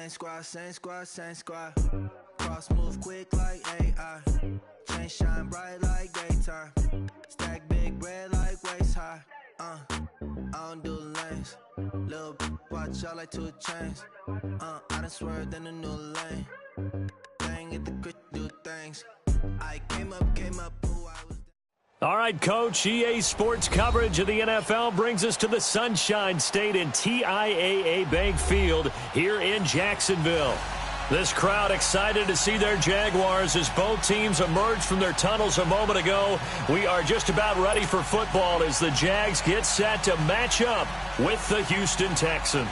Same squad, same squad, same squad. Cross move quick like AI. Chain shine bright like daytime. Stack big bread like waist high. I don't do lanes. Little watch out like 2 chains. I done swerved in a new lane. Bang at the grit, do things. I came up, who I was. All right, Coach, EA Sports coverage of the NFL brings us to the Sunshine State in TIAA Bank Field here in Jacksonville. This crowd excited to see their Jaguars as both teams emerged from their tunnels a moment ago. We are just about ready for football as the Jags get set to match up with the Houston Texans.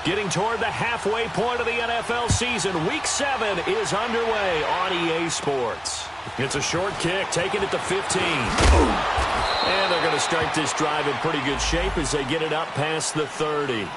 Getting toward the halfway point of the NFL season, Week 7 is underway on EA Sports. It's a short kick, taking it to 15. And they're going to start this drive in pretty good shape as they get it up past the 30.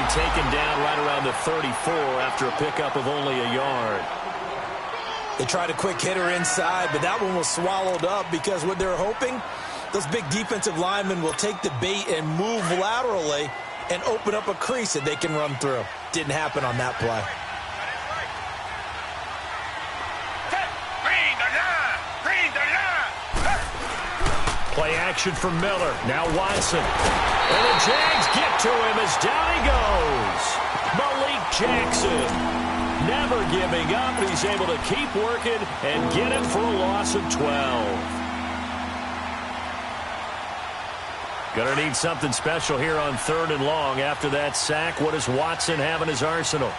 Taken down right around the 34 after a pickup of only a yard. They tried a quick hitter inside, but that one was swallowed up because what they're hoping, those big defensive linemen will take the bait and move laterally and open up a crease that they can run through. Didn't happen on that play. Play action from Miller. Now Watson. And the Jags get to him as down he goes. Malik Jackson. Never giving up. He's able to keep working and get him for a loss of 12. Gonna need something special here on 3rd and long. After that sack, what does Watson have in his arsenal?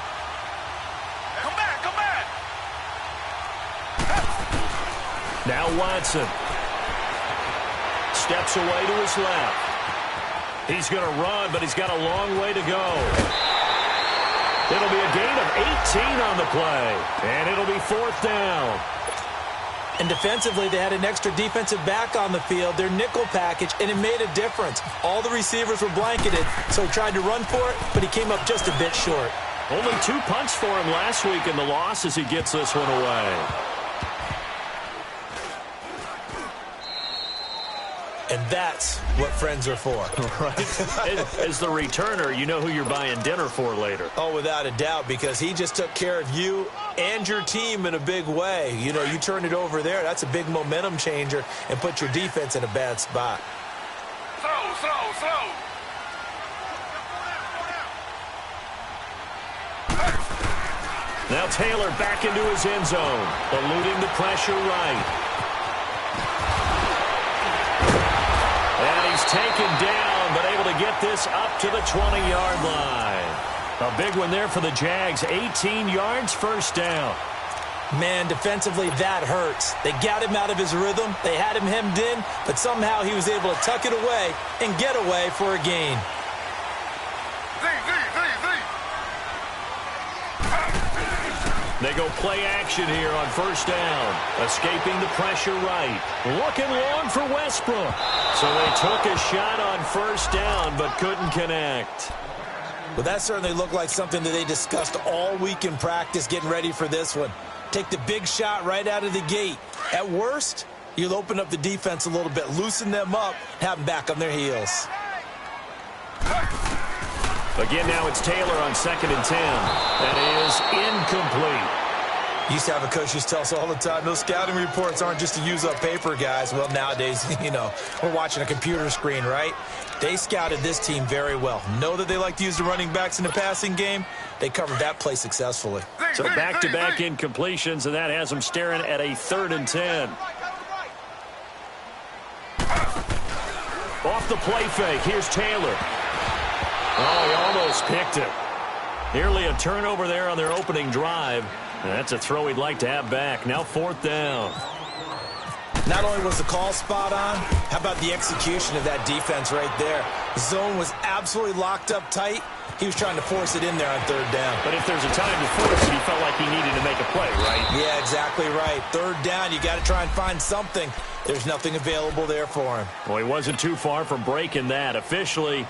Come back. Now Watson. Steps away to his left. He's going to run, but he's got a long way to go. It'll be a gain of 18 on the play, and it'll be 4th down. And defensively, they had an extra defensive back on the field, their nickel package, and it made a difference. All the receivers were blanketed, so he tried to run for it, but he came up just a bit short. Only 2 punts for him last week in the loss as he gets this one away. And that's what friends are for. Right. As the returner, you know who you're buying dinner for later. Oh, without a doubt, because he just took care of you and your team in a big way. You know, you turned it over there. That's a big momentum changer and put your defense in a bad spot. Slow. Now Taylor back into his end zone, eluding the pressure right. And he's taken down, but able to get this up to the 20-yard line. A big one there for the Jags. 18 yards, 1st down. Man, defensively, that hurts. They got him out of his rhythm. They had him hemmed in, but somehow he was able to tuck it away and get away for a gain. They go play action here on 1st down. Escaping the pressure right. Looking long for Westbrook. So they took a shot on 1st down, but couldn't connect. Well, that certainly looked like something that they discussed all week in practice getting ready for this one. Take the big shot right out of the gate. At worst, you'll open up the defense a little bit, loosen them up, have them back on their heels. Again, now it's Taylor on 2nd and 10. That is incomplete. Used to have a coach used to tell us all the time, those scouting reports aren't just to use up paper, guys. Well, nowadays, you know, we're watching a computer screen, right? They scouted this team very well. Know that they like to use the running backs in the passing game. They covered that play successfully. So back-to-back incompletions, and that has them staring at a 3rd and 10. Off the play fake, here's Taylor. Oh, he almost picked it. Nearly a turnover there on their opening drive. And that's a throw he'd like to have back. Now 4th down. Not only was the call spot on, how about the execution of that defense right there? The zone was absolutely locked up tight. He was trying to force it in there on 3rd down. But if there's a time to force it, he felt like he needed to make a play, right? Yeah, exactly right. 3rd down, you got to try and find something. There's nothing available there for him. Well, he wasn't too far from breaking that. Officially,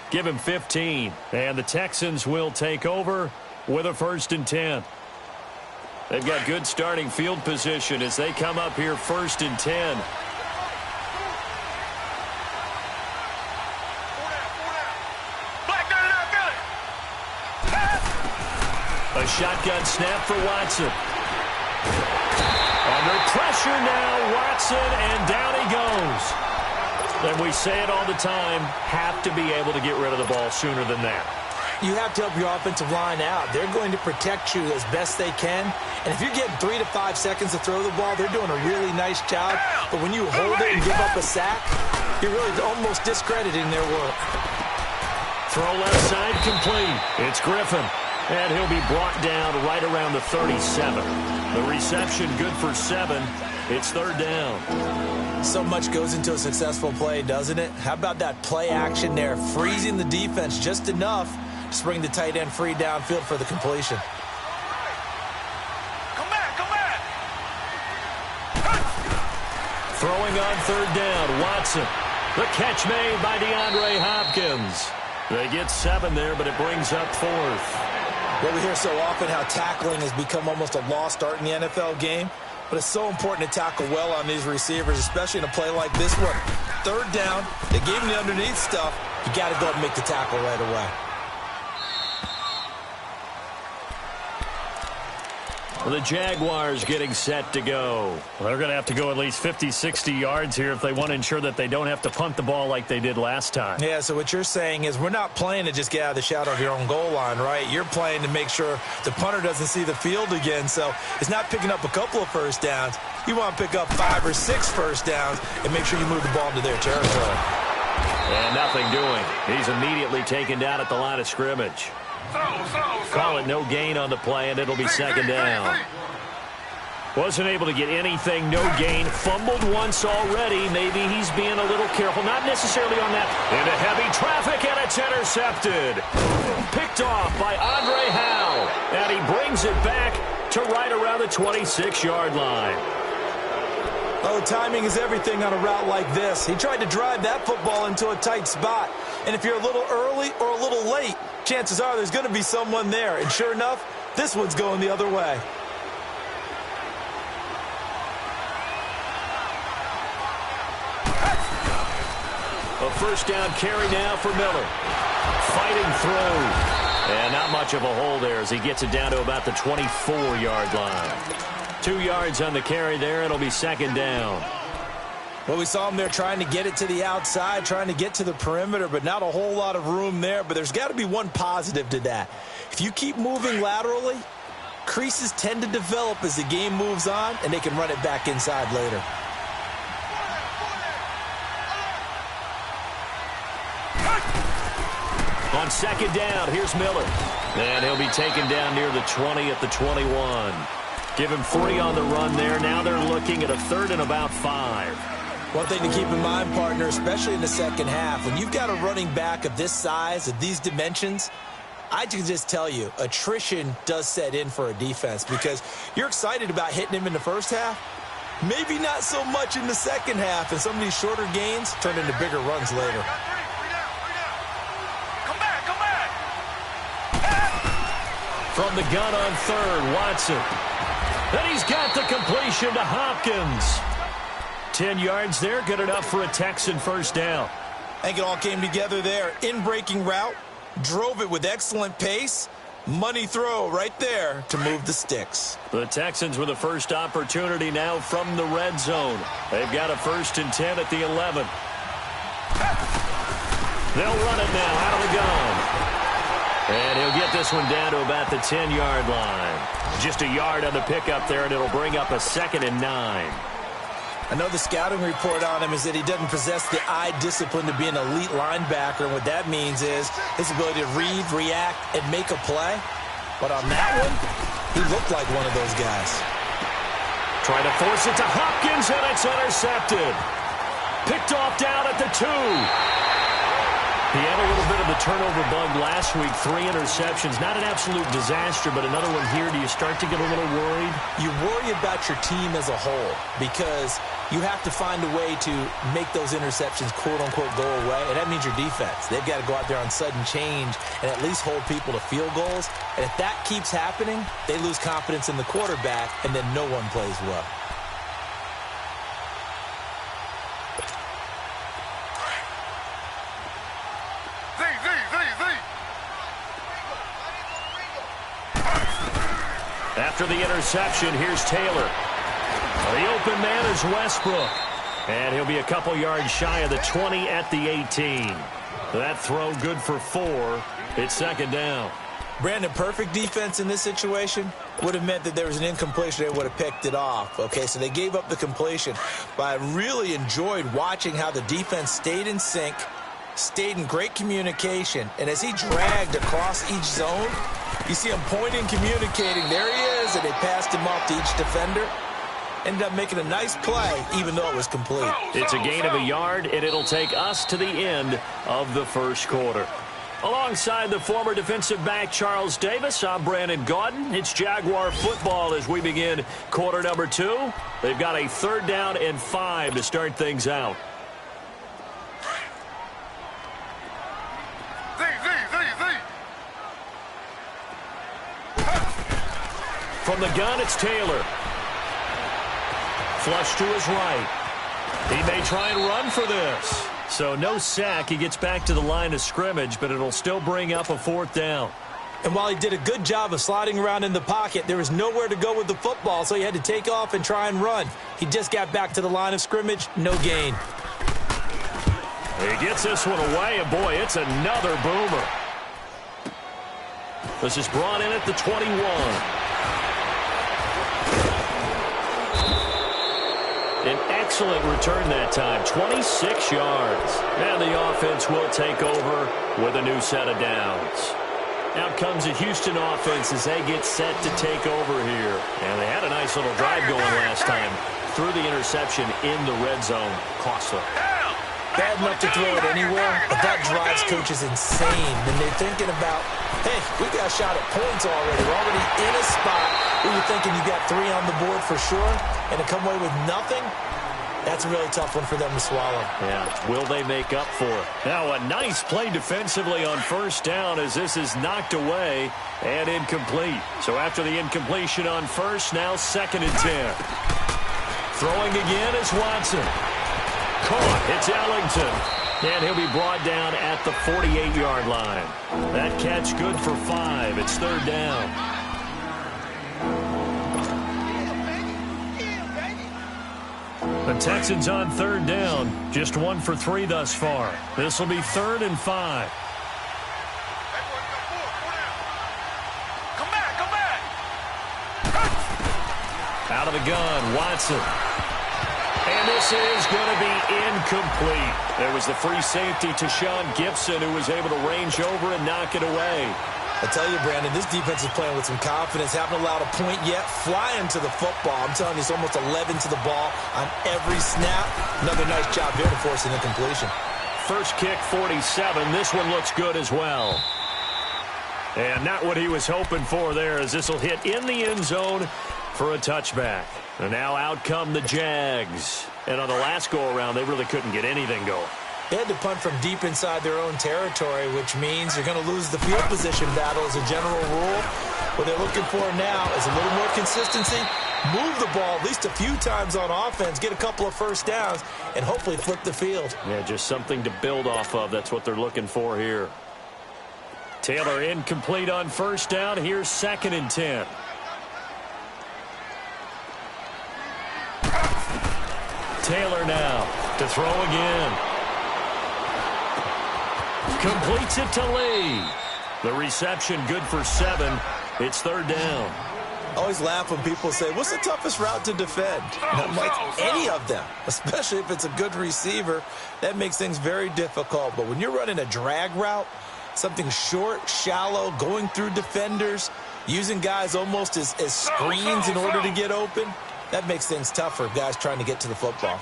give him 15. And the Texans will take over with a 1st and 10. They've got good starting field position as they come up here 1st and 10. A shotgun snap for Watson. Under pressure now, Watson, and down he goes. And we say it all the time, have to be able to get rid of the ball sooner than that. You have to help your offensive line out. They're going to protect you as best they can. And if you're getting 3 to 5 seconds to throw the ball, they're doing a really nice job. But when you hold it and give up a sack, you're really almost discrediting their work. Throw left side complete. It's Griffin. And he'll be brought down right around the 37. The reception good for 7. It's 3rd down. So much goes into a successful play, doesn't it? How about that play action there? Freezing the defense just enough to bring the tight end free downfield for the completion. Come back, come back. Throwing on 3rd down, Watson. The catch made by DeAndre Hopkins. They get 7 there, but it brings up 4th. Well, we hear so often how tackling has become almost a lost art in the NFL game, but it's so important to tackle well on these receivers, especially in a play like this one. 3rd down, they gave him the underneath stuff. You got to go and make the tackle right away. The Jaguars getting set to go. Well, they're going to have to go at least 50, 60 yards here if they want to ensure that they don't have to punt the ball like they did last time. Yeah, so what you're saying is we're not playing to just get out of the shadow of your own goal line, right? You're playing to make sure the punter doesn't see the field again. So it's not picking up a couple of 1st downs. You want to pick up 5 or 6 1st downs and make sure you move the ball into their territory. And nothing doing. He's immediately taken down at the line of scrimmage. Call it no gain on the play, and it'll be 2nd down. Wasn't able to get anything, no gain. Fumbled once already. Maybe he's being a little careful. Not necessarily on that. Into heavy traffic, and it's intercepted. Picked off by Andre Howe. And he brings it back to right around the 26-yard line. Oh, timing is everything on a route like this. He tried to drive that football into a tight spot. And if you're a little early or a little late, chances are there's going to be someone there. And sure enough, this one's going the other way. A 1st down carry now for Miller. Fighting through. And not much of a hole there as he gets it down to about the 24-yard line. 2 yards on the carry there. It'll be 2nd down. Well, we saw him there trying to get it to the outside, trying to get to the perimeter, but not a whole lot of room there. But there's got to be one positive to that. If you keep moving laterally, creases tend to develop as the game moves on, and they can run it back inside later. On 2nd down, here's Miller. And he'll be taken down near the 20 at the 21. Give him 3 on the run there. Now they're looking at a 3rd and about 5. One thing to keep in mind, partner, especially in the second half, when you've got a running back of this size, of these dimensions, I can just tell you, attrition does set in for a defense because you're excited about hitting him in the first half. Maybe not so much in the second half, and some of these shorter gains turn into bigger runs later. From the gun on 3rd, Watson. And he's got the completion to Hopkins. 10 yards there, good enough for a Texan 1st down. I think it all came together there. In-breaking route, drove it with excellent pace. Money throw right there to move the sticks. The Texans with the first opportunity now from the red zone. They've got a 1st and 10 at the 11. They'll run it now out of the gun. And he'll get this one down to about the 10-yard line. Just a yard on the pickup there, and it'll bring up a 2nd and 9. I know the scouting report on him is that he doesn't possess the eye discipline to be an elite linebacker. And what that means is his ability to read, react, and make a play. But on that one, he looked like one of those guys. Trying to force it to Hopkins, and it's intercepted. Picked off down at the 2. He had a little bit of the turnover bug last week, 3 interceptions. Not an absolute disaster, but another one here. Do you start to get a little worried? You worry about your team as a whole because you have to find a way to make those interceptions, quote-unquote, go away, and that means your defense. They've got to go out there on sudden change and at least hold people to field goals. And if that keeps happening, they lose confidence in the quarterback, and then no one plays well. After the interception, here's Taylor. The open man is Westbrook. And he'll be a couple yards shy of the 20 at the 18. That throw good for 4. It's 2nd down. Brandon, perfect defense in this situation would have meant that there was an incompletion. They would have picked it off. Okay, so they gave up the completion. But I really enjoyed watching how the defense stayed in sync, stayed in great communication, and as he dragged across each zone, you see him pointing, communicating. There he is, and they passed him off to each defender. Ended up making a nice play, even though it was complete. It's a gain of a yard, and it'll take us to the end of the first quarter. Alongside the former defensive back Charles Davis, I'm Brandon Gaudin. It's Jaguar football as we begin quarter number 2. They've got a 3rd down and 5 to start things out. From the gun, it's Taylor. Flush to his right. He may try and run for this. So no sack. He gets back to the line of scrimmage, but it'll still bring up a 4th down. And while he did a good job of sliding around in the pocket, there was nowhere to go with the football, so he had to take off and try and run. He just got back to the line of scrimmage. No gain. He gets this one away, and boy, it's another boomer. This is brought in at the 21. An excellent return that time, 26 yards. And the offense will take over with a new set of downs. Out comes the Houston offense as they get set to take over here. And they had a nice little drive going last time. Threw the interception in the red zone. Costly. Bad enough to throw it anywhere, but that drives coaches insane when they're thinking about, hey, we got a shot at points already. We're already in a spot where you're thinking you got 3 on the board for sure, and to come away with nothing, that's a really tough one for them to swallow. Yeah, will they make up for it? Now a nice play defensively on 1st down as this is knocked away and incomplete. So after the incompletion on 1st, now 2nd and 10. Throwing again is Watson. Caught. It's Ellington. And he'll be brought down at the 48-yard line. That catch good for 5. It's 3rd down. The Texans on 3rd down. Just 1 for 3 thus far. This will be 3rd and 5. Come back. Out of the gun, Watson. And this is going to be incomplete. There was the free safety to Sean Gibson, who was able to range over and knock it away. I tell you, Brandon, this defense is playing with some confidence. Haven't allowed a point yet. Flying to the football. I'm telling you, it's almost 11 to the ball on every snap. Another nice job here to force an incompletion. First kick, 47. This one looks good as well. And not what he was hoping for there, as this will hit in the end zone for a touchback. And now out come the Jags. And on the last go-around, they really couldn't get anything going. They had to punt from deep inside their own territory, which means you're going to lose the field position battle as a general rule. What they're looking for now is a little more consistency, move the ball at least a few times on offense, get a couple of 1st downs, and hopefully flip the field. Yeah, just something to build off of. That's what they're looking for here. Taylor incomplete on 1st down. Here's 2nd and 10. Taylor now to throw again. Completes it to Lee. The reception good for 7. It's 3rd down. Always laugh when people say, what's the toughest route to defend? And I'm like, any of them, especially if it's a good receiver. That makes things very difficult. But when you're running a drag route, something short, shallow, going through defenders, using guys almost as screens in order to get open, that makes things tough for guys trying to get to the football.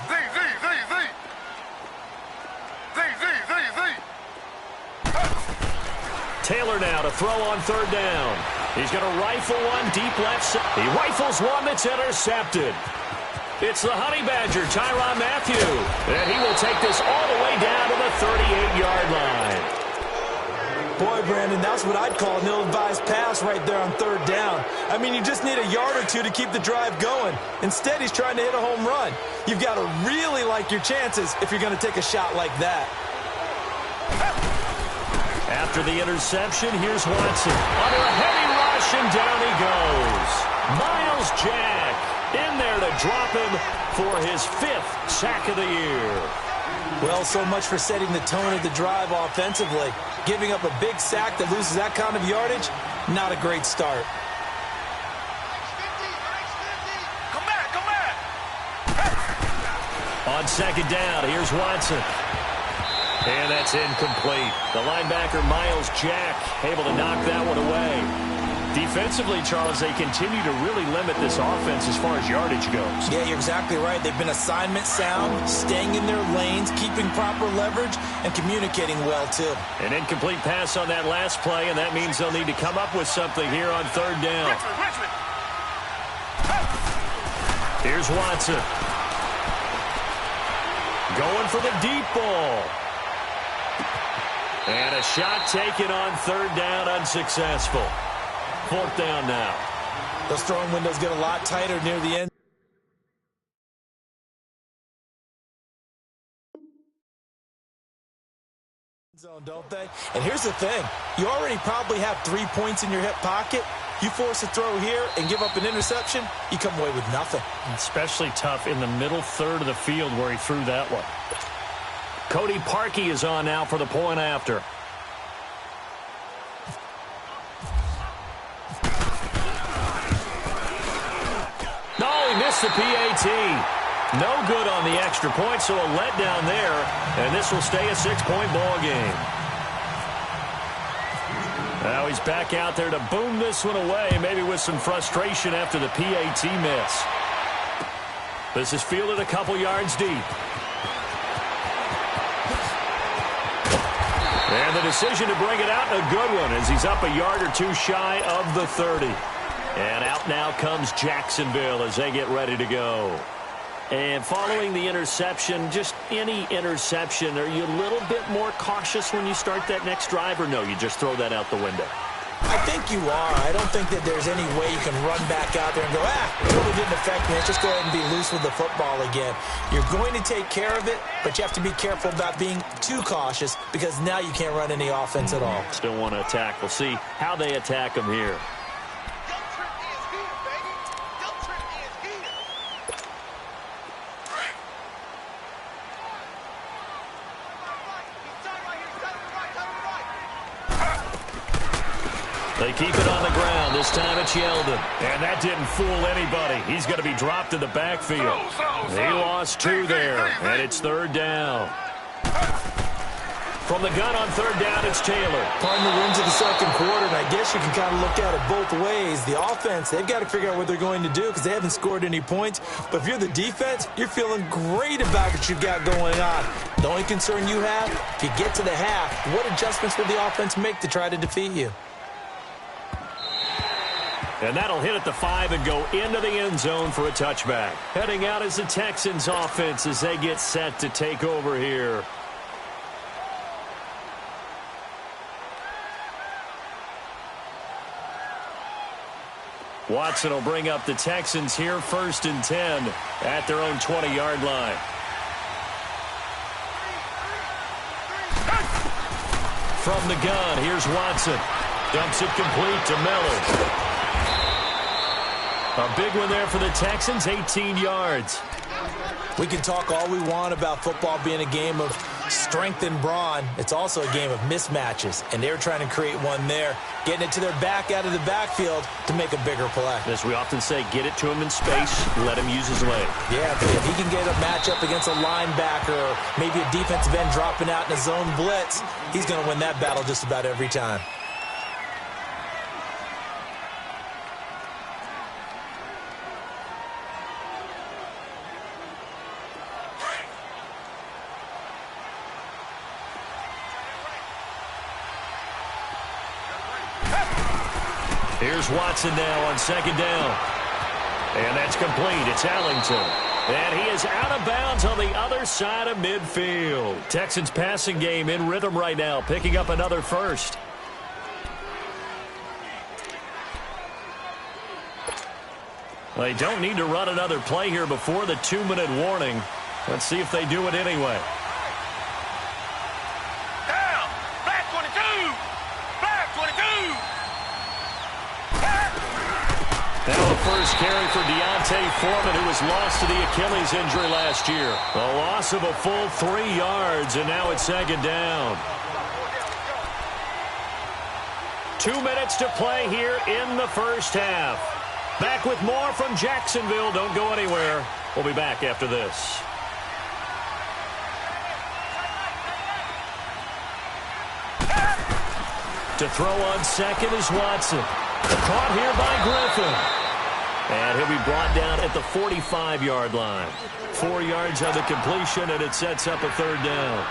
Taylor now to throw on third down. He's going to rifle one deep left. He rifles one that's intercepted. It's the Honey Badger, Tyrann Mathieu. And he will take this all the way down to the 38-yard line. Boy, Brandon, that's what I'd call an ill-advised pass right there on third down. I mean, you just need a yard or two to keep the drive going. Instead, he's trying to hit a home run. You've got to really like your chances if you're going to take a shot like that. After the interception, here's Watson. Under a heavy rush, and down he goes. Myles Jack in there to drop him for his 5th sack of the year. Well, so much for setting the tone of the drive offensively. Giving up a big sack that loses that kind of yardage, not a great start. Come back, come back. On second down, here's Watson. And that's incomplete. The linebacker, Myles Jack, able to knock that one away. Defensively, Charles, they continue to really limit this offense as far as yardage goes. Yeah, you're exactly right. They've been assignment sound, staying in their lanes, keeping proper leverage, and communicating well, too. An incomplete pass on that last play, and that means they'll need to come up with something here on third down. Richmond. Here's Watson. Going for the deep ball. And a shot taken on third down, unsuccessful. Fourth down now. Those throwing windows get a lot tighter near the end zone, don't they? And here's the thing. You already probably have 3 points in your hip pocket. You force a throw here and give up an interception, you come away with nothing. Especially tough in the middle third of the field where he threw that one. Cody Parkey is on now for the point after. No, he missed the PAT. No good on the extra point, so a letdown there, and this will stay a 6-point ball game. Now he's back out there to boom this one away, maybe with some frustration after the PAT miss. This is fielded a couple yards deep. And the decision to bring it out, a good one, as he's up a yard or two shy of the 30. And out now comes Jacksonville as they get ready to go. And following the interception, just any interception, are you a little bit more cautious when you start that next drive, or no, you just throw that out the window? I think you are. I don't think that there's any way you can run back out there and go, it really didn't affect me. Let's just go ahead and be loose with the football again. You're going to take care of it, but you have to be careful about being too cautious because now you can't run any offense at all. Still want to attack. We'll see how they attack them here. They keep it on the ground. This time it's Yeldon. And that didn't fool anybody. He's going to be dropped in the backfield. He lost 2 there, and it's third down. From the gun on third down, it's Taylor. Pardon, we're into the second quarter, and I guess you can kind of look at it both ways. The offense, they've got to figure out what they're going to do because they haven't scored any points. But if you're the defense, you're feeling great about what you've got going on. The only concern you have, if you get to the half, what adjustments will the offense make to try to defeat you? And that'll hit at the 5 and go into the end zone for a touchback. Heading out is the Texans offense as they get set to take over here. Watson will bring up the Texans here, 1st and 10 at their own 20-yard line. From the gun, here's Watson. Dumps it complete to Miller. A big one there for the Texans, 18 yards. We can talk all we want about football being a game of strength and brawn. It's also a game of mismatches, and they're trying to create one there, getting it to their back out of the backfield to make a bigger play. As we often say, get it to him in space, let him use his leg. Yeah, but if he can get a matchup against a linebacker or maybe a defensive end dropping out in a zone blitz, he's going to win that battle just about every time. Here's Watson now on second down. And that's complete. It's Ellington. And he is out of bounds on the other side of midfield. Texans passing game in rhythm right now, picking up another first. They don't need to run another play here before the 2-minute warning. Let's see if they do it anyway. Down! Black 22! Black 22! Now the first carry for Deontay Foreman, who was lost to the Achilles injury last year. A loss of a full 3 yards, and now it's second down. 2 minutes to play here in the first half. Back with more from Jacksonville. Don't go anywhere. We'll be back after this. To throw on second is Watson. Caught here by Griffin. And he'll be brought down at the 45-yard line. 4 yards on the completion, and it sets up a third down.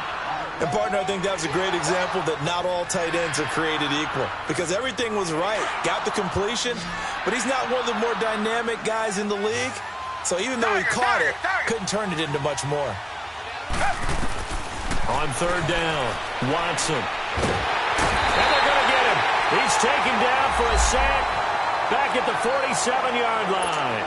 And, partner, I think that was a great example that not all tight ends are created equal. Because everything was right. Got the completion, but he's not one of the more dynamic guys in the league. So even though he caught it, couldn't turn it into much more. On third down, Watson. And they're going to get him. He's taken down for a sack back at the 47-yard line.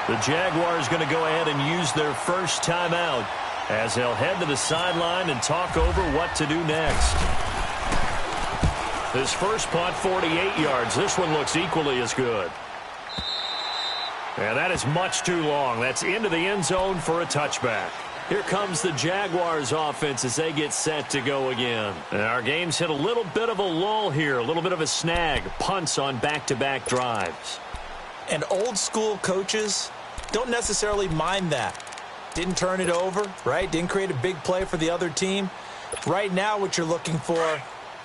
The Jaguars going to go ahead and use their first timeout as they'll head to the sideline and talk over what to do next. This first punt, 48 yards. This one looks equally as good. And that is much too long. That's into the end zone for a touchback. Here comes the Jaguars offense as they get set to go again. And our game's hit a little bit of a lull here, a little bit of a snag. Punts on back-to-back drives. And old school coaches don't necessarily mind that. Didn't turn it over, right? Didn't create a big play for the other team. Right now what you're looking for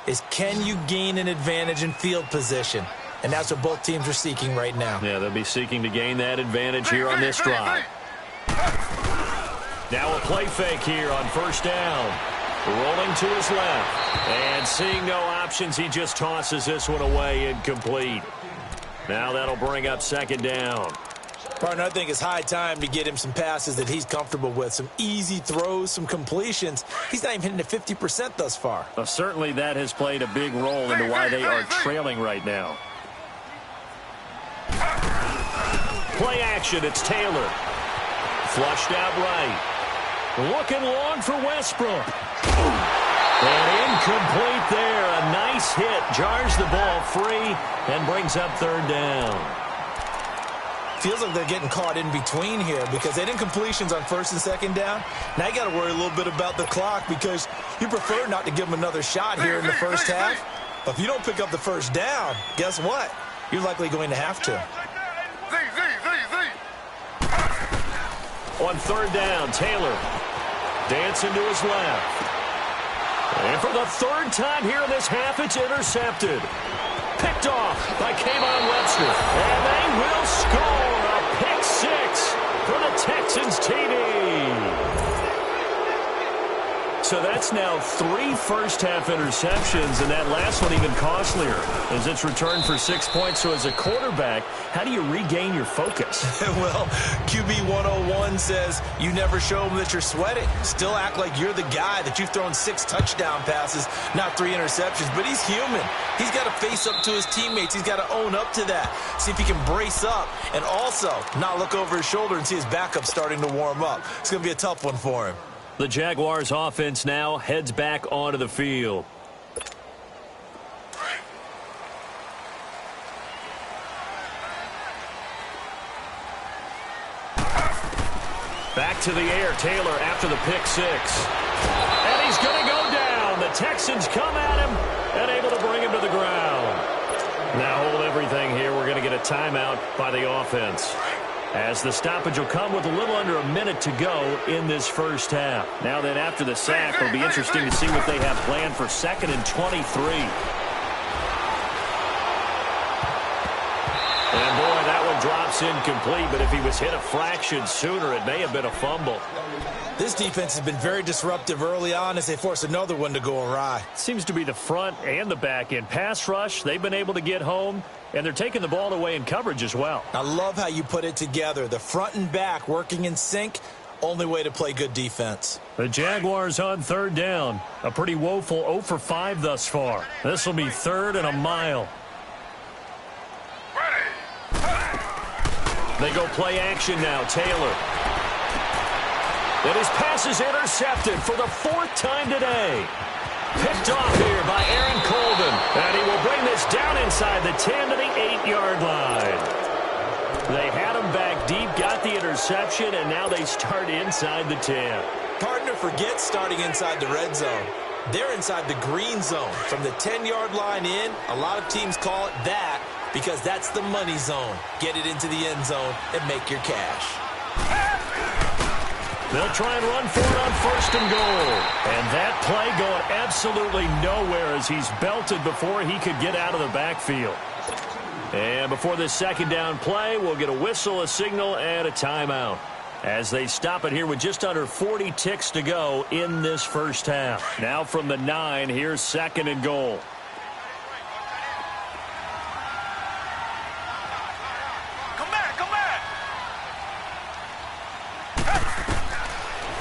is, can you gain an advantage in field position? And that's what both teams are seeking right now. Yeah, they'll be seeking to gain that advantage here on this drive. Now a play fake here on first down. Rolling to his left. And seeing no options, he just tosses this one away, incomplete. Now that'll bring up second down. Partner, I think it's high time to get him some passes that he's comfortable with. Some easy throws, some completions. He's not even hitting to 50% thus far. Well, certainly that has played a big role into why they are trailing right now. Play action, it's Taylor. Flushed out right. Looking long for Westbrook. And incomplete there. A nice hit. Jars the ball free and brings up third down. Feels like they're getting caught in between here because they didn't completions on first and second down. Now you got to worry a little bit about the clock because you prefer not to give them another shot here in the first half. But if you don't pick up the first down, guess what? You're likely going to have to. On third down, Taylor dancing to his left. And for the third time here in this half, it's intercepted. Picked off by Kayvon Webster. And they will score a pick six for the Texans TD. So that's now 3 first-half interceptions, and that last one even costlier as it's returned for 6 points. So as a quarterback, how do you regain your focus? Well, QB 101 says you never show them that you're sweating. Still act like you're the guy, that you've thrown 6 touchdown passes, not 3 interceptions. But he's human. He's got to face up to his teammates. He's got to own up to that. See if he can brace up and also not look over his shoulder and see his backup starting to warm up. It's going to be a tough one for him. The Jaguars offense now heads back onto the field. Back to the air, Taylor after the pick six. going to go down. The Texans come at him and able to bring him to the ground. Now hold everything here. We're going to get a timeout by the offense, as the stoppage will come with a little under a minute to go in this first half. Now then, after the sack, it'll be interesting to see what they have planned for 2nd and 23. And boy, that one drops incomplete, but if he was hit a fraction sooner, it may have been a fumble. This defense has been very disruptive early on as they force another one to go awry. Seems to be the front and the back end. Pass rush, they've been able to get home, and they're taking the ball away in coverage as well. I love how you put it together. The front and back working in sync, only way to play good defense. The Jaguars on 3rd down. A pretty woeful 0 for 5 thus far. This will be 3rd and a mile. They go play action now. Taylor. And his pass is intercepted for the 4th time today. Picked off here by Aaron Colvin. And he will bring this down inside the 10 to the 8-yard line. They had him back deep, got the interception, and now they start inside the 10. Partner, forget starting inside the red zone. They're inside the green zone. From the 10-yard line in, a lot of teams call it that because that's the money zone. Get it into the end zone and make your cash. They'll try and run for it on 1st and goal. And that play going absolutely nowhere as he's belted before he could get out of the backfield. And before this 2nd down play, we'll get a whistle, a signal, and a timeout, as they stop it here with just under 40 ticks to go in this first half. Now from the 9, here's 2nd and goal.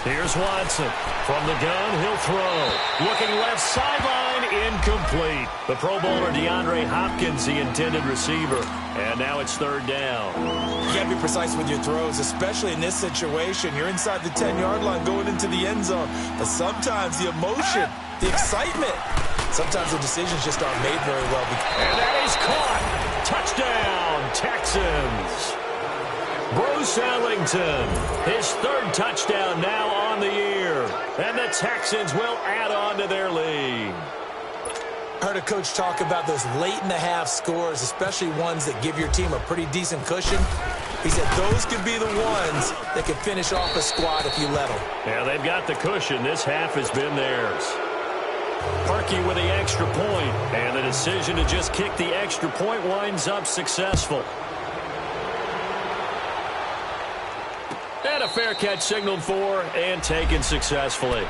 Here's Watson. From the gun, he'll throw. Looking left sideline, incomplete. The Pro Bowler DeAndre Hopkins, the intended receiver. And now it's 3rd down. You got to be precise with your throws, especially in this situation. You're inside the 10-yard line going into the end zone. But sometimes the emotion, the excitement, sometimes the decisions just aren't made very well. And that is caught. Touchdown, Texans. Bruce Ellington, his 3rd touchdown now on the year. And the Texans will add on to their lead. I heard a coach talk about those late-in-the-half scores, especially ones that give your team a pretty decent cushion. He said those could be the ones that could finish off a squad if you let them. Yeah, they've got the cushion. This half has been theirs. Parkey with the extra point, and the decision to just kick the extra point winds up successful. And a fair catch signaled for and taken successfully.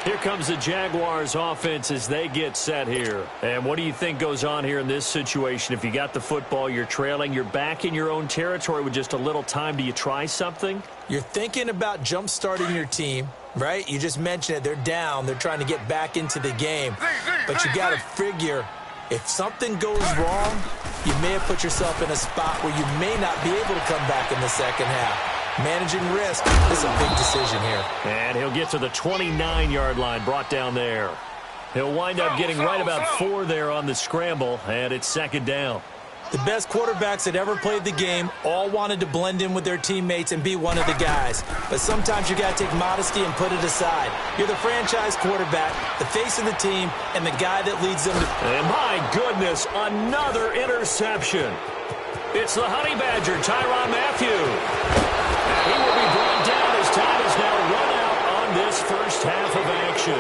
Here comes the Jaguars offense as they get set here. And what do you think goes on here in this situation? If you got the football, you're trailing, you're back in your own territory with just a little time. Do you try something? You're thinking about jump-starting your team, right? You just mentioned it. They're down. They're trying to get back into the game. But you got to figure if something goes wrong, you may have put yourself in a spot where you may not be able to come back in the second half. Managing risk is a big decision here. And he'll get to the 29-yard line, brought down there. He'll wind up getting right about 4 there on the scramble, and it's 2nd down. The best quarterbacks that ever played the game all wanted to blend in with their teammates and be one of the guys. But sometimes you got to take modesty and put it aside. You're the franchise quarterback, the face of the team, and the guy that leads them to... And my goodness, another interception. It's the Honey Badger, Tyrann Mathieu. He will be brought down as time is now run out on this first half of action.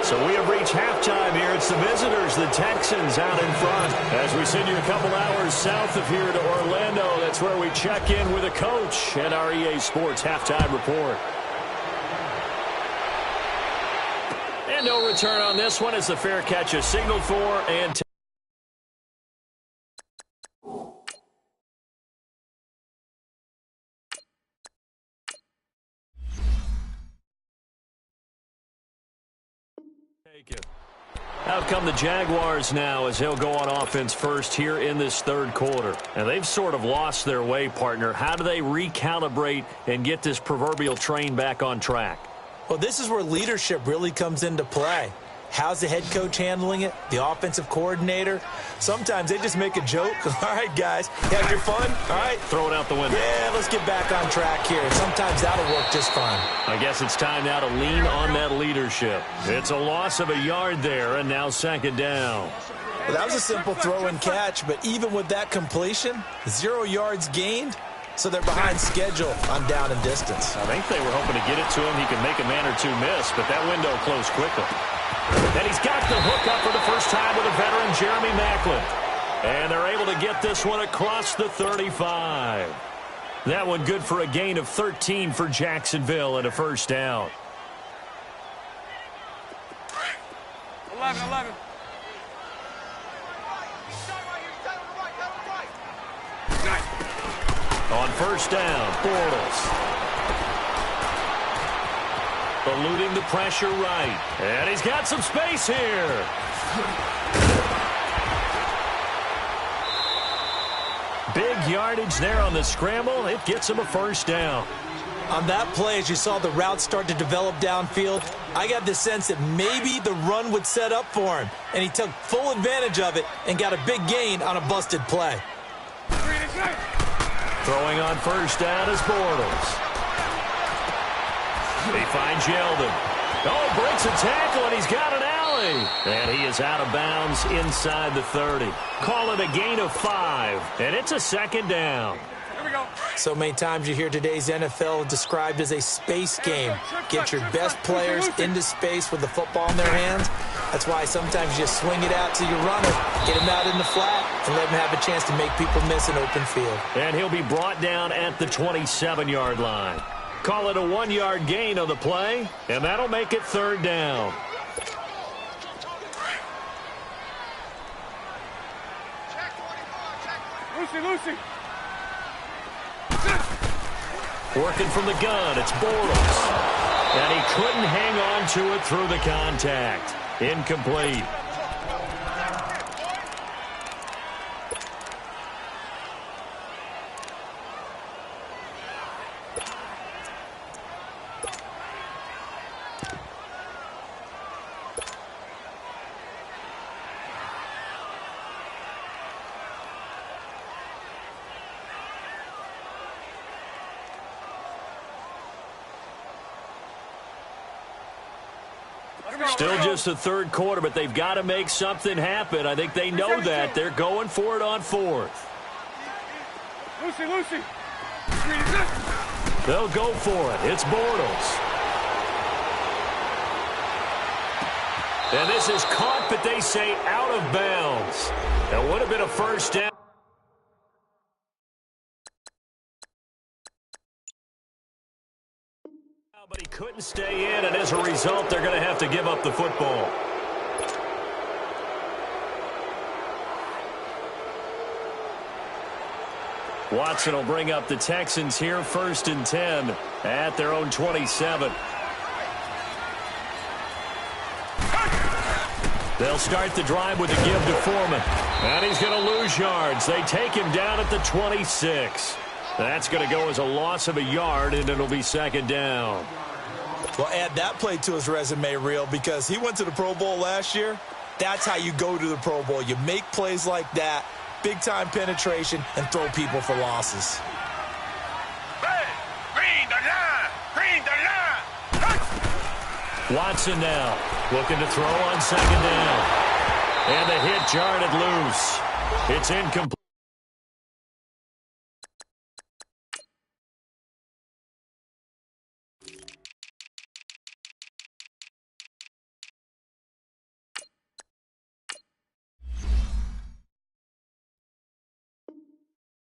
So we have reached halftime here. It's the visitors, the Texans, out in front. As we send you a couple hours south of here to Orlando, that's where we check in with a coach at our EA Sports Halftime Report. And no return on this one as the fair catch is signaled for and out come the Jaguars now as they'll go on offense first here in this 3rd quarter. And they've sort of lost their way, partner. How do they recalibrate and get this proverbial train back on track? Well, this is where leadership really comes into play. How's the head coach handling it? The offensive coordinator? Sometimes they just make a joke. All right, guys, you have your fun? All right. Throw it out the window. Yeah, let's get back on track here. Sometimes that'll work just fine. I guess it's time now to lean on that leadership. It's a loss of a yard there, and now second down. Well, that was a simple throw and catch, but even with that completion, 0 yards gained, so they're behind schedule on down and distance. I think they were hoping to get it to him. He could make a man or two miss, but that window closed quickly. And he's got the hook up for the first time with a veteran, Jeremy Maclin. And they're able to get this one across the 35. That one good for a gain of 13 for Jacksonville and a first down. 11. On first down, Bortles. Eluding the pressure right. And he's got some space here. Big yardage there on the scramble. It gets him a first down. On that play, as you saw the route start to develop downfield, I got the sense that maybe the run would set up for him. And he took full advantage of it and got a big gain on a busted play. Throwing on first down is Bortles. He finds Yeldon. Oh, breaks a tackle, and he's got an alley. And he is out of bounds inside the 30. Call it a gain of 5, and it's a second down. Here we go. So many times you hear today's NFL described as a space game. Get your best players into space with the football in their hands. That's why sometimes you swing it out to your runner, get him out in the flat, and let him have a chance to make people miss an open field. And he'll be brought down at the 27-yard line. Call it a 1-yard gain on the play, and that'll make it third down. Lucy. Working from the gun, it's Bortles. And he couldn't hang on to it through the contact. Incomplete. Still just the third quarter, but they've got to make something happen. I think they know that. They're going for it on fourth. Lucy. They'll go for it. It's Bortles. And this is caught, but they say out of bounds. That would have been a first down. But he couldn't stay in, and as a result, they're going to have to give up the football. Watson will bring up the Texans here, 1st and 10 at their own 27. They'll start the drive with a give to Foreman. And he's going to lose yards. They take him down at the 26. That's going to go as a loss of a yard, and it'll be second down. Well, add that play to his resume reel because he went to the Pro Bowl last year. That's how you go to the Pro Bowl. You make plays like that, big-time penetration, and throw people for losses. Watson now looking to throw on second down. And the hit jarred it loose. It's incomplete.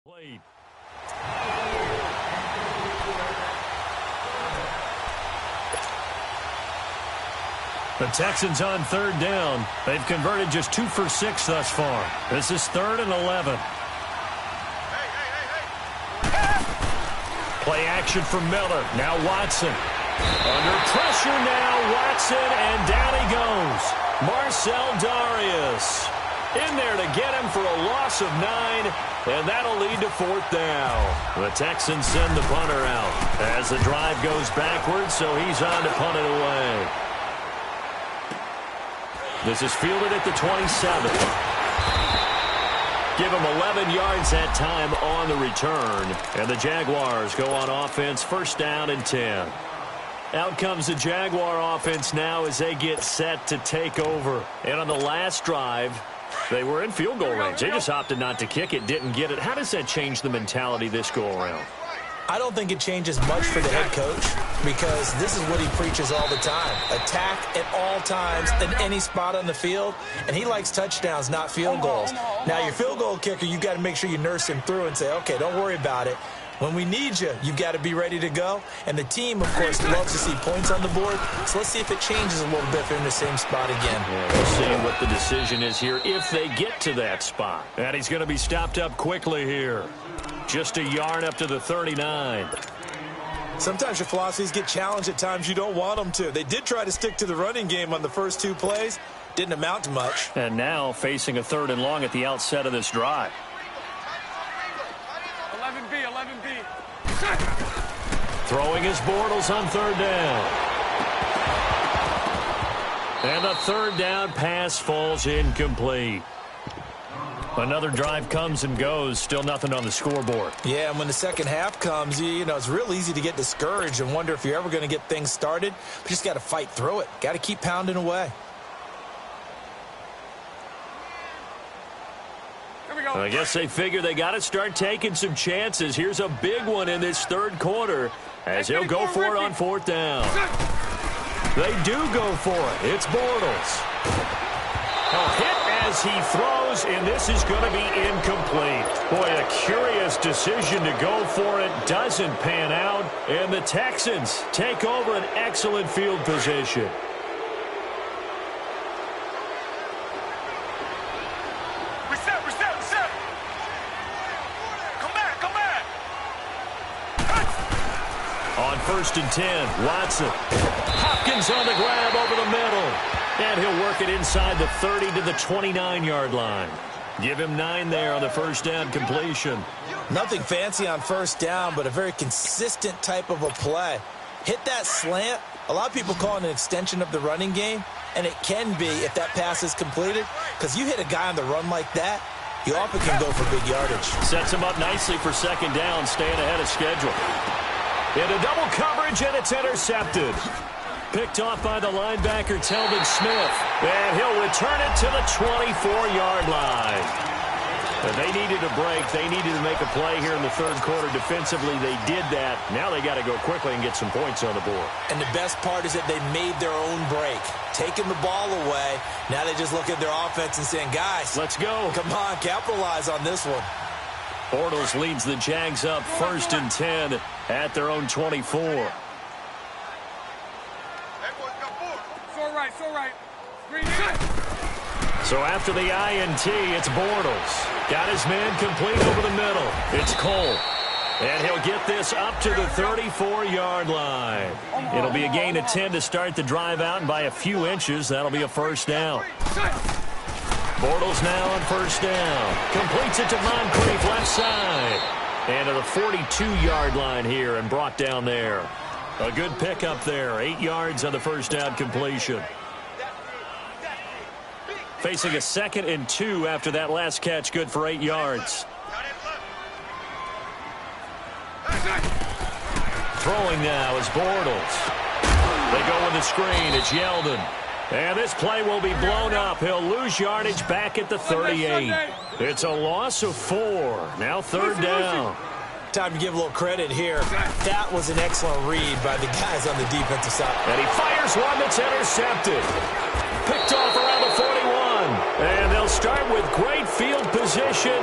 Played. The Texans on third down. They've converted just 2 for 6 thus far. This is 3rd and 11. Play action from Miller. Now Watson. Under pressure now, Watson, and down he goes. Marcell Dareus in there to get him for a loss of 9, and that'll lead to 4th down. The Texans send the punter out as the drive goes backwards, so he's on to punt it away. This is fielded at the 27. Give him 11 yards that time on the return. And the Jaguars go on offense, first down and 10. Out comes the Jaguar offense now as they get set to take over. And on the last drive, they were in field goal range. They just opted not to kick it, didn't get it. How does that change the mentality this go-around? I don't think it changes much for the head coach because this is what he preaches all the time. Attack at all times in any spot on the field, and he likes touchdowns, not field goals. Now, your field goal kicker, you've got to make sure you nurse him through and say, okay, don't worry about it. When we need you, you've got to be ready to go. And the team, of course, loves to see points on the board. So let's see if it changes a little bit if they're in the same spot again. Yeah, we'll see what the decision is here if they get to that spot. And he's going to be stopped up quickly here. Just a yard up to the 39. Sometimes your philosophies get challenged at times you don't want them to. They did try to stick to the running game on the first 2 plays. Didn't amount to much. And now facing a 3rd and long at the outset of this drive. 11B. Throwing his Bortles on 3rd down. And the 3rd down pass falls incomplete. Another drive comes and goes. Still nothing on the scoreboard. Yeah, and when the second half comes, you know, it's real easy to get discouraged and wonder if you're ever going to get things started. But just got to fight through it. Got to keep pounding away. I guess they figure they got to start taking some chances. Here's a big one in this 3rd quarter as they'll go for it on 4th down. They do go for it. It's Bortles. A hit as he throws, and this is going to be incomplete. Boy, a curious decision to go for it. Doesn't pan out, and the Texans take over an excellent field position. Reset. Come back. On 1st and 10, Watson. Hopkins on the grab over the middle. And he'll work it inside the 30 to the 29-yard line. Give him 9 there on the 1st down completion. Nothing fancy on 1st down, but a very consistent type of a play. Hit that slant. A lot of people call it an extension of the running game, and it can be if that pass is completed, because you hit a guy on the run like that, you often can go for big yardage. Sets him up nicely for 2nd down, staying ahead of schedule. Into double coverage, and it's intercepted. Picked off by the linebacker, Telvin Smith. And he'll return it to the 24-yard line. They needed a break. They needed to make a play here in the 3rd quarter. Defensively, they did that. Now they got to go quickly and get some points on the board. And the best part is that they made their own break. Taking the ball away. Now they just look at their offense and saying, guys, let's go. Come on, capitalize on this one. Bortles leads the Jags up 1st and 10 at their own 24. So after the INT, it's Bortles. Got his man complete over the middle. It's Cole. And he'll get this up to the 34-yard line. It'll be a gain of 10 to start the drive out, and by a few inches, that'll be a 1st down. Bortles now on 1st down. Completes it to Moncrief, left side. And to the 42-yard line here and brought down there. A good pickup there. 8 yards on the 1st down completion. Facing a 2nd and 2 after that last catch, good for 8 yards. Throwing now is Bortles. They go with the screen. It's Yeldon. And this play will be blown up. He'll lose yardage back at the 38. It's a loss of 4. Now 3rd down. Time to give a little credit here. That was an excellent read by the guys on the defensive side. And he fires one that's intercepted. Picked off around the 41. And they'll start with great field position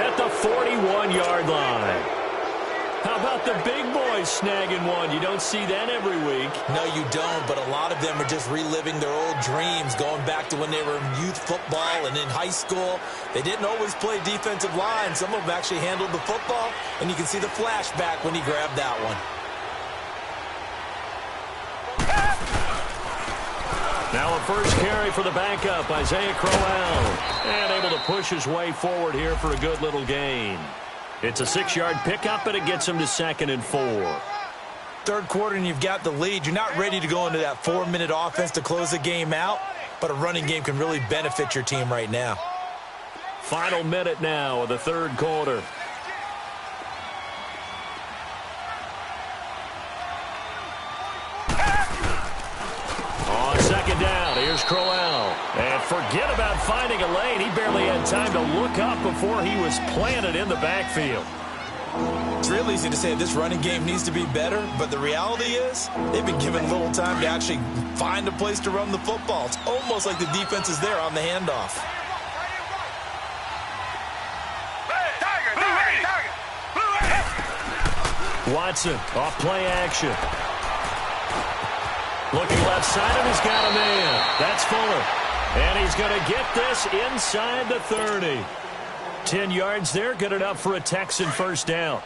at the 41-yard line. How about the big boys snagging one? You don't see that every week. No, you don't, but a lot of them are just reliving their old dreams, going back to when they were in youth football and in high school. They didn't always play defensive line. Some of them actually handled the football, and you can see the flashback when he grabbed that one. Now a first carry for the backup, Isaiah Crowell. And able to push his way forward here for a good little gain. It's a 6-yard pickup, and it gets him to 2nd and 4. 3rd quarter, and you've got the lead. You're not ready to go into that 4-minute offense to close the game out. but a running game can really benefit your team right now. Final minute now of the third quarter. On second down, here's Crowell. And forget about finding a lane. He barely had time to look up before he was planted in the backfield. It's real easy to say this running game needs to be better, but the reality is they've been given little time to actually find a place to run the football. It's almost like the defense is there on the handoff. Watson off play action. Looking left side, and he's got a man. That's Fuller. And he's going to get this inside the 30. 10 yards there, good enough for a Texan first down.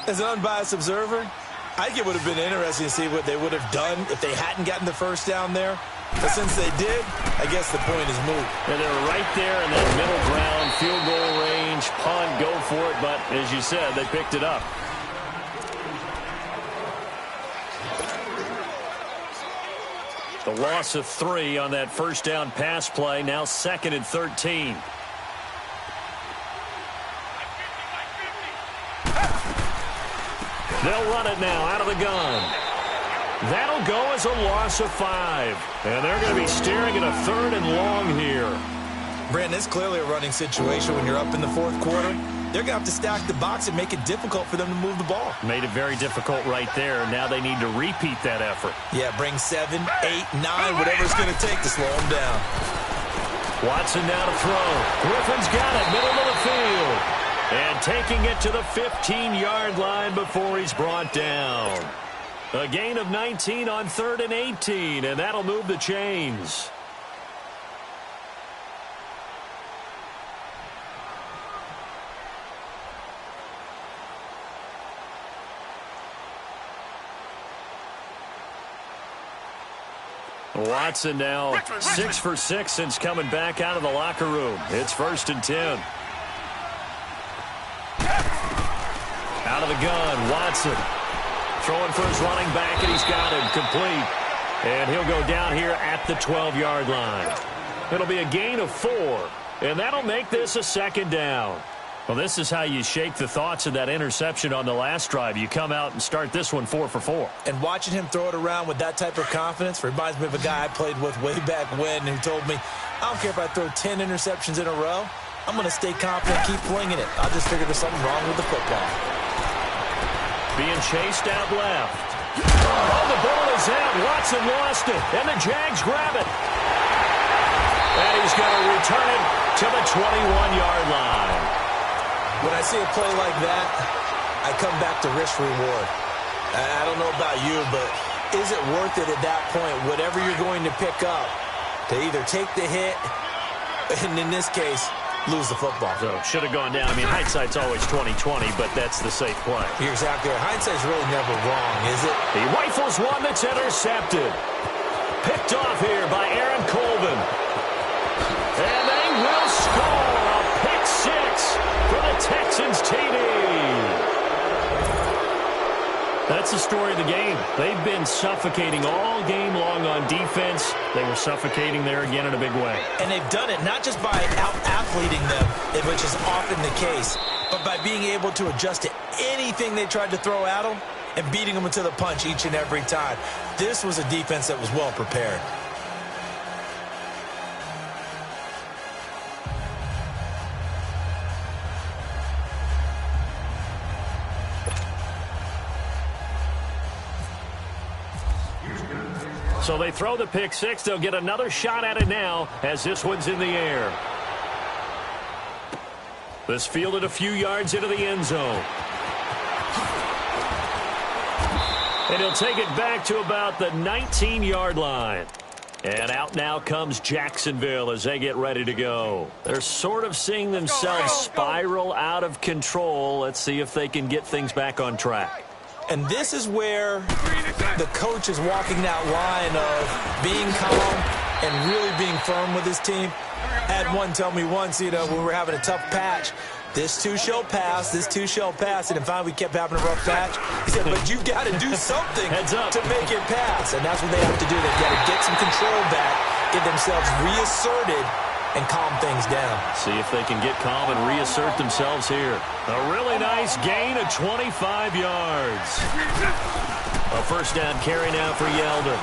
As an unbiased observer, I think it would have been interesting to see what they would have done if they hadn't gotten the first down there. But since they did, I guess the point is moot. And they're right there in that middle ground, field goal range, punt, go for it. But as you said, they picked it up. The loss of 3 on that first down pass play, now 2nd and 13. They'll run it now out of the gun. That'll go as a loss of 5. And they're going to be staring at a 3rd and long here. Brandon, it's clearly a running situation when you're up in the fourth quarter. They're going to have to stack the box and make it difficult for them to move the ball. Made it very difficult right there. Now they need to repeat that effort. Yeah, bring 7, 8, 9, whatever it's going to take to slow them down. Watson now to throw. Griffin's got it, middle of the field. And taking it to the 15-yard line before he's brought down. A gain of 19 on 3rd and 18, and that'll move the chains. Watson now 6 for 6 since coming back out of the locker room. It's 1st and 10. Out of the gun, Watson. Throwing for his running back, and he's got him complete. And he'll go down here at the 12-yard line. It'll be a gain of 4, and that'll make this a 2nd down. Well, this is how you shake the thoughts of that interception on the last drive. You come out and start this one 4 for 4. And watching him throw it around with that type of confidence reminds me of a guy I played with way back when who told me, I don't care if I throw 10 interceptions in a row. I'm going to stay confident, keep flinging it. I just figured there's something wrong with the football. Being chased out left. Oh, the ball is out. Watson lost it, and the Jags grab it. And he's going to return it to the 21-yard line. When I see a play like that, I come back to risk-reward. I don't know about you, but is it worth it at that point, whatever you're going to pick up, to either take the hit, and in this case, lose the football? So should have gone down. I mean, hindsight's always 20/20, but that's the safe play. You're exactly right. Hindsight's really never wrong, is it? He rifles one that's intercepted. Picked off here by Aaron Colvin. And they will score a pick 6 for the Texans TD. That's the story of the game. They've been suffocating all game long on defense. They were suffocating there again in a big way. And they've done it not just by out-athleting them, which is often the case, but by being able to adjust to anything they tried to throw at them and beating them to the punch each and every time. This was a defense that was well prepared. So they throw the pick 6. They'll get another shot at it now as this one's in the air. This fielded a few yards into the end zone. And he'll take it back to about the 19-yard line. And out now comes Jacksonville as they get ready to go. They're sort of seeing themselves spiral out of control. Let's see if they can get things back on track. And this is where the coach is walking that line of being calm and really being firm with his team. I had one tell me once, when we were having a tough patch, this too shall pass, this too shall pass. And finally we kept having a rough patch. He said, but you've got to do something to make it pass. And that's what they have to do. They've got to get some control back get themselves reasserted and calm things down. See if they can get calm and reassert themselves here. A really nice gain of 25 yards. A first down carry now for Yeldon.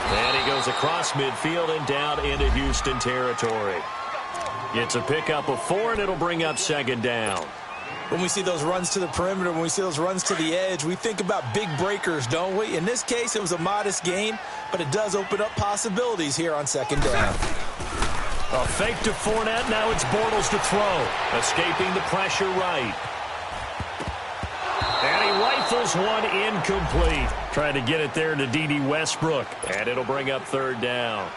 And he goes across midfield and down into Houston territory. It's a pickup of 4, and it'll bring up second down. When we see those runs to the perimeter, when we see those runs to the edge, we think about big breakers, don't we? In this case, it was a modest gain, but it does open up possibilities here on second down. A fake to Fournette. Now it's Bortles to throw. Escaping the pressure right. And he rifles one incomplete. Trying to get it there to D.D. Westbrook. And it'll bring up third down.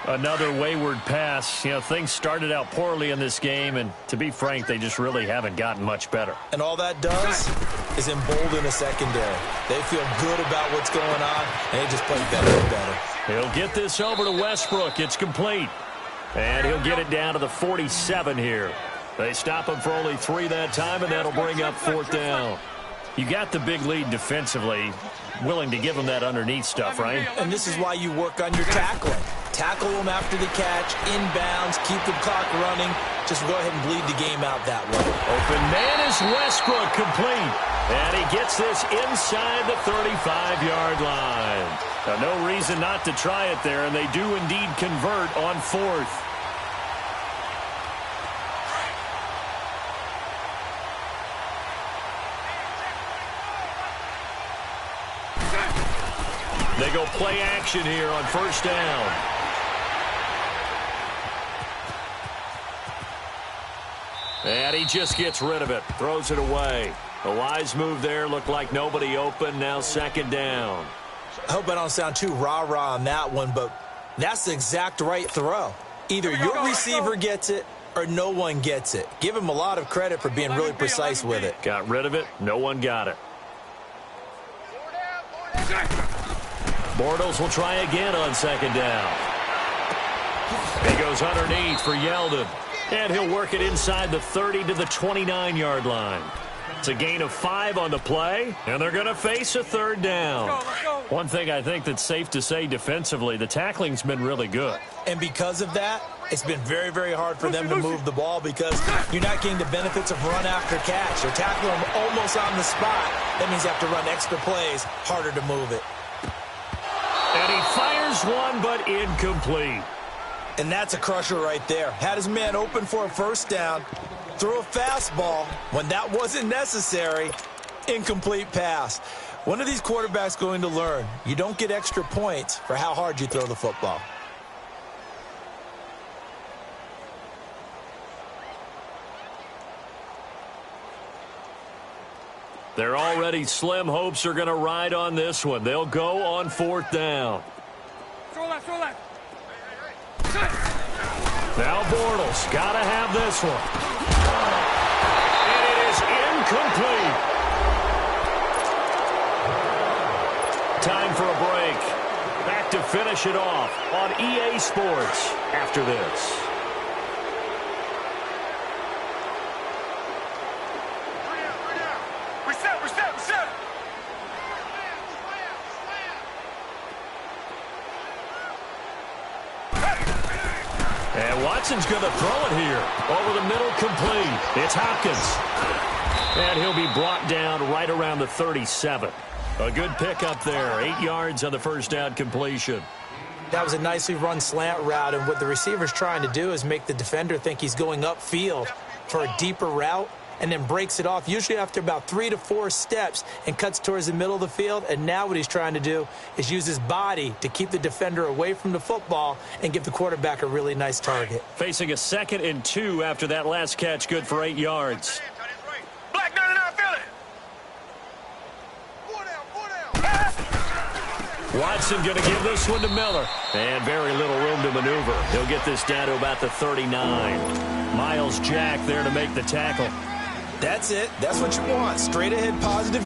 Another wayward pass. You know, things started out poorly in this game, and to be frank, they just really haven't gotten much better. And all that does is embolden a secondary. They feel good about what's going on, and they just play better and better. He'll get this over to Westbrook. It's complete. And he'll get it down to the 47 here. They stop him for only 3 that time, and that'll bring up fourth down. You got the big lead defensively, willing to give them that underneath stuff, right? And this is why you work on your tackling. Tackle them after the catch, inbounds, keep the clock running. Just go ahead and bleed the game out that way. Open man is Westbrook, complete. And he gets this inside the 35-yard line. Now, no reason not to try it there, and they do indeed convert on fourth. They go play action here on first down. And he just gets rid of it, throws it away. A wise move there, looked like nobody open, now second down. I hope I don't sound too rah-rah on that one, but that's the exact right throw. Either your receiver gets it or no one gets it. Give him a lot of credit for being really precise with it. Got rid of it, no one got it. Bortles will try again on second down. He goes underneath for Yeldon. And he'll work it inside the 30 to the 29-yard line. It's a gain of 5 on the play, and they're going to face a third down. One thing I think that's safe to say defensively, the tackling's been really good. And because of that, it's been very, very hard for them to move the ball because you're not getting the benefits of run after catch. They're tackling them almost on the spot. That means you have to run extra plays, harder to move it. And he fires one, but incomplete. And that's a crusher right there. Had his man open for a first down, threw a fastball when that wasn't necessary, incomplete pass. One of these quarterbacks going to learn, you don't get extra points for how hard you throw the football. They're already slim hopes are going to ride on this one. They'll go on fourth down. Throw left, throw left. Now Bortles, got to have this one. And it is incomplete. Time for a break. Back to finish it off on EA Sports after this. Reset. And Watson's going to throw it here. Over the middle, complete. It's Hopkins. And he'll be brought down right around the 37. A good pickup there. 8 yards on the first down completion. That was a nicely run slant route, and what the receiver's trying to do is make the defender think he's going upfield for a deeper route and then breaks it off, usually after about 3 to 4 steps, and cuts towards the middle of the field. And now what he's trying to do is use his body to keep the defender away from the football and give the quarterback a really nice target. Facing a 2nd and 2 after that last catch, good for 8 yards. Black 99, feel it. Watson going to give this one to Miller. And very little room to maneuver. He'll get this down to about the 39. Miles Jack there to make the tackle. That's it. That's what you want. Straight ahead, positive.